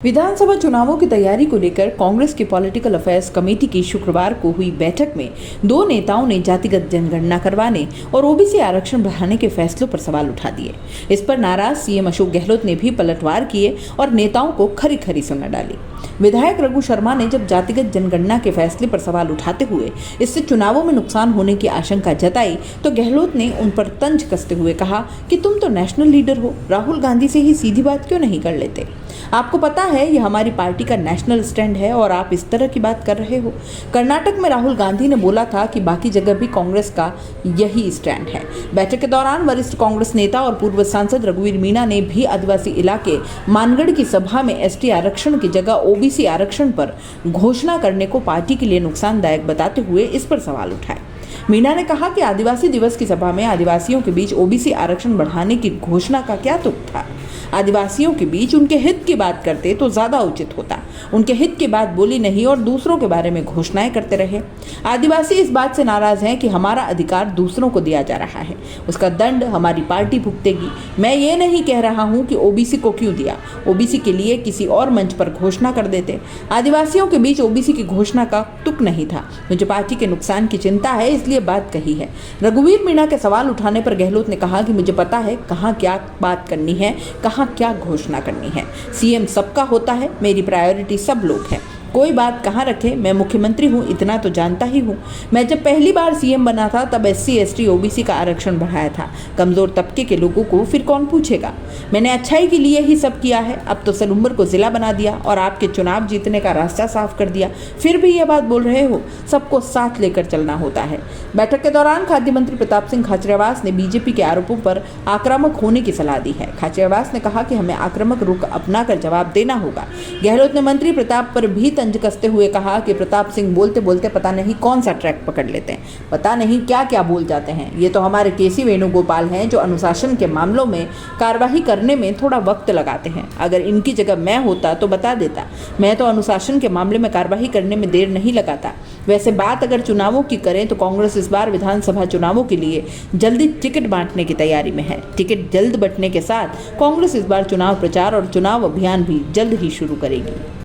विधानसभा चुनावों की तैयारी को लेकर कांग्रेस की पॉलिटिकल अफेयर्स कमेटी की शुक्रवार को हुई बैठक में दो नेताओं ने जातिगत जनगणना करवाने और ओबीसी आरक्षण बढ़ाने के फैसलों पर सवाल उठा दिए। इस पर नाराज सीएम अशोक गहलोत ने भी पलटवार किए और नेताओं को खरी खरी सुना डाली। विधायक रघु शर्मा ने जब जातिगत जनगणना के फैसले पर सवाल उठाते हुए इससे चुनावों में नुकसान होने की आशंका जताई तो गहलोत ने उन पर तंज कसते हुए कहा कि तुम तो नेशनल लीडर हो, राहुल गांधी से ही सीधी बात क्यों नहीं कर लेते? आपको पता है यह हमारी पार्टी का नेशनल स्टैंड है और आप इस तरह की बात कर रहे हो। कर्नाटक में राहुल गांधी ने बोला था कि बाकी जगह भी कांग्रेस का यही स्टैंड है। बैठक के दौरान वरिष्ठ कांग्रेस नेता और पूर्व सांसद रघुवीर मीणा ने भी आदिवासी इलाके मानगढ़ की सभा में एसटी आरक्षण की जगह ओबीसी आरक्षण पर घोषणा करने को पार्टी के लिए नुकसानदायक बताते हुए इस पर सवाल उठाए। मीणा ने कहा कि आदिवासी दिवस की सभा में आदिवासियों के बीच ओबीसी आरक्षण बढ़ाने की घोषणा का क्या तुक था? आदिवासियों के बीच उनके हित की बात करते तो ज्यादा उचित होता। उनके हित की बात बोली नहीं और दूसरों के बारे में घोषणाएं करते रहे। आदिवासी इस बात से नाराज हैं कि हमारा अधिकार दूसरों को दिया जा रहा है, उसका दंड हमारी पार्टी भुगतेगी। मैं ये नहीं कह रहा हूं कि ओबीसी को क्यों दिया, ओबीसी के लिए किसी और मंच पर घोषणा कर देते। आदिवासियों के बीच ओबीसी की घोषणा का तुक नहीं था। मुझे पार्टी के नुकसान की चिंता है, इसलिए बात कही है। रघुवीर मीणा के सवाल उठाने पर गहलोत ने कहा कि मुझे पता है कहाँ क्या बात करनी है, कहाँ क्या घोषणा करनी है। सीएम सबका होता है, मेरी प्रायोरिटी सब लोग हैं। कोई बात कहाँ रखे, मैं मुख्यमंत्री हूँ इतना तो जानता ही हूँ। मैं जब पहली बार सीएम बना था तब एससी एसटी ओबीसी का आरक्षण बढ़ाया था। कमजोर तबके के लोगों को फिर कौन पूछेगा? मैंने अच्छाई के लिए ही सब किया है। अब तो सलूम्बर को जिला बना दिया और आपके चुनाव जीतने का रास्ता साफ कर दिया, फिर भी यह बात बोल रहे हो। सबको साथ लेकर चलना होता है। बैठक के दौरान खाद्य मंत्री प्रताप सिंह खाचरियावास ने बीजेपी के आरोपों पर आक्रामक होने की सलाह दी है। खाचरियावास ने कहा कि हमें आक्रामक रुख अपनाकर जवाब देना होगा। गहलोत ने मंत्री प्रताप पर भी तंज कसते हुए कहा कि प्रताप सिंह बोलते बोलते पता नहीं कौन सा ट्रैक पकड़ लेते हैं, पता नहीं क्या क्या बोल जाते हैं। ये तो हमारे केसी वेणुगोपाल हैं जो अनुशासन के मामलों में कार्रवाई करने में थोड़ा वक्त लगाते हैं। अगर इनकी जगह मैं होता तो बता देता। मैं तो अनुशासन के मामले में कार्रवाई करने में देर नहीं लगाता। वैसे बात अगर चुनावों की करें तो कांग्रेस इस बार विधानसभा चुनावों के लिए जल्दी टिकट बांटने की तैयारी में है। टिकट जल्द बंटने के साथ कांग्रेस इस बार चुनाव प्रचार और चुनाव अभियान भी जल्द ही शुरू करेगी।